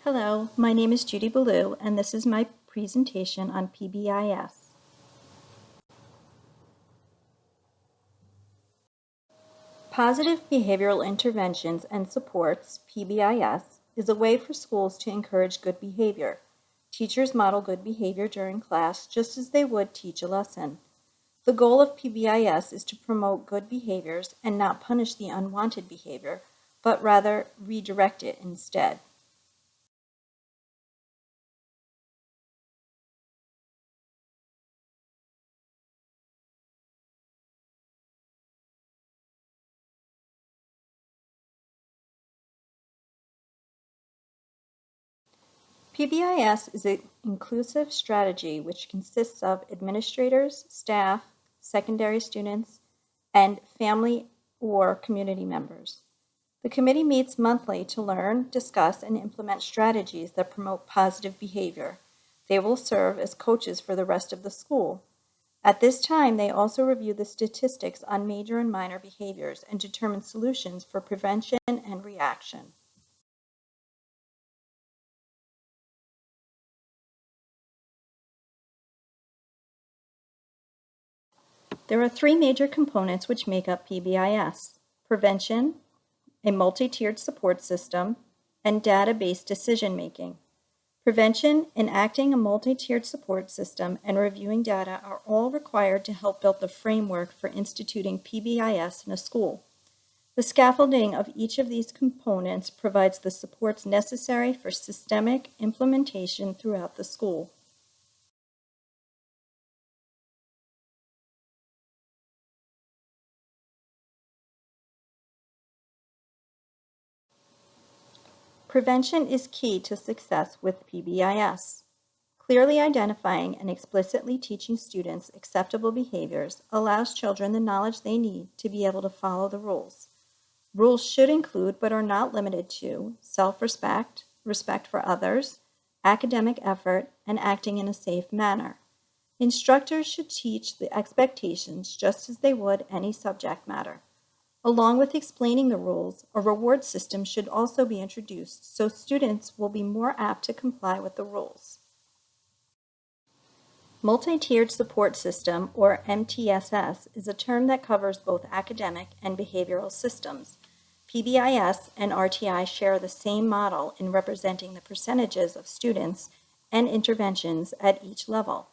Hello, my name is Judi Beaulieu, and this is my presentation on PBIS. Positive Behavioral Interventions and Supports, PBIS, is a way for schools to encourage good behavior. Teachers model good behavior during class just as they would teach a lesson. The goal of PBIS is to promote good behaviors and not punish the unwanted behavior, but rather redirect it instead. PBIS is an inclusive strategy which consists of administrators, staff, secondary students, and family or community members. The committee meets monthly to learn, discuss, and implement strategies that promote positive behavior. They will serve as coaches for the rest of the school. At this time, they also review the statistics on major and minor behaviors and determine solutions for prevention and reaction. There are three major components which make up PBIS: prevention, a multi-tiered support system, and data-based decision-making. Prevention, enacting a multi-tiered support system, and reviewing data are all required to help build the framework for instituting PBIS in a school. The scaffolding of each of these components provides the supports necessary for systemic implementation throughout the school. Prevention is key to success with PBIS. Clearly identifying and explicitly teaching students acceptable behaviors allows children the knowledge they need to be able to follow the rules. Rules should include, but are not limited to, self-respect, respect for others, academic effort, and acting in a safe manner. Instructors should teach the expectations just as they would any subject matter. Along with explaining the rules, a reward system should also be introduced so students will be more apt to comply with the rules. Multi-tiered support system, or MTSS, is a term that covers both academic and behavioral systems. PBIS and RTI share the same model in representing the percentages of students and interventions at each level.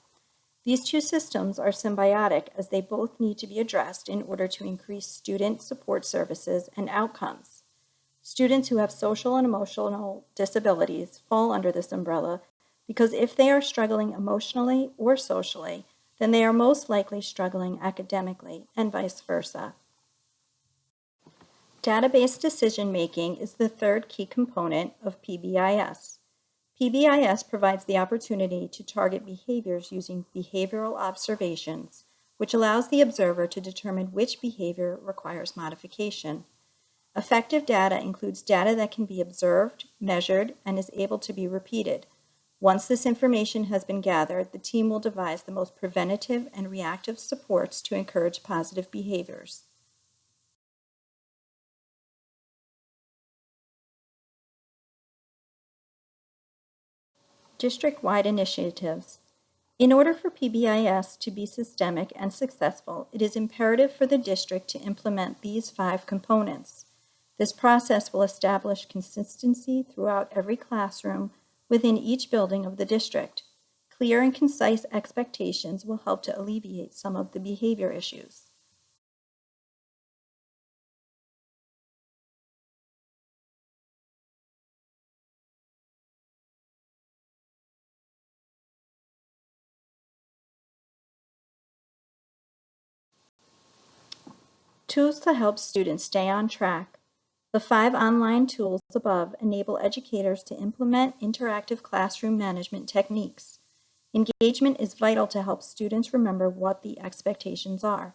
These two systems are symbiotic as they both need to be addressed in order to increase student support services and outcomes. Students who have social and emotional disabilities fall under this umbrella because if they are struggling emotionally or socially, then they are most likely struggling academically and vice versa. Data-based decision-making is the third key component of PBIS. PBIS provides the opportunity to target behaviors using behavioral observations, which allows the observer to determine which behavior requires modification. Effective data includes data that can be observed, measured, and is able to be repeated. Once this information has been gathered, the team will devise the most preventative and reactive supports to encourage positive behaviors. District-wide initiatives. In order for PBIS to be systemic and successful, it is imperative for the district to implement these 5 components. This process will establish consistency throughout every classroom within each building of the district. Clear and concise expectations will help to alleviate some of the behavior issues. Tools to help students stay on track. The 5 online tools above enable educators to implement interactive classroom management techniques. Engagement is vital to help students remember what the expectations are.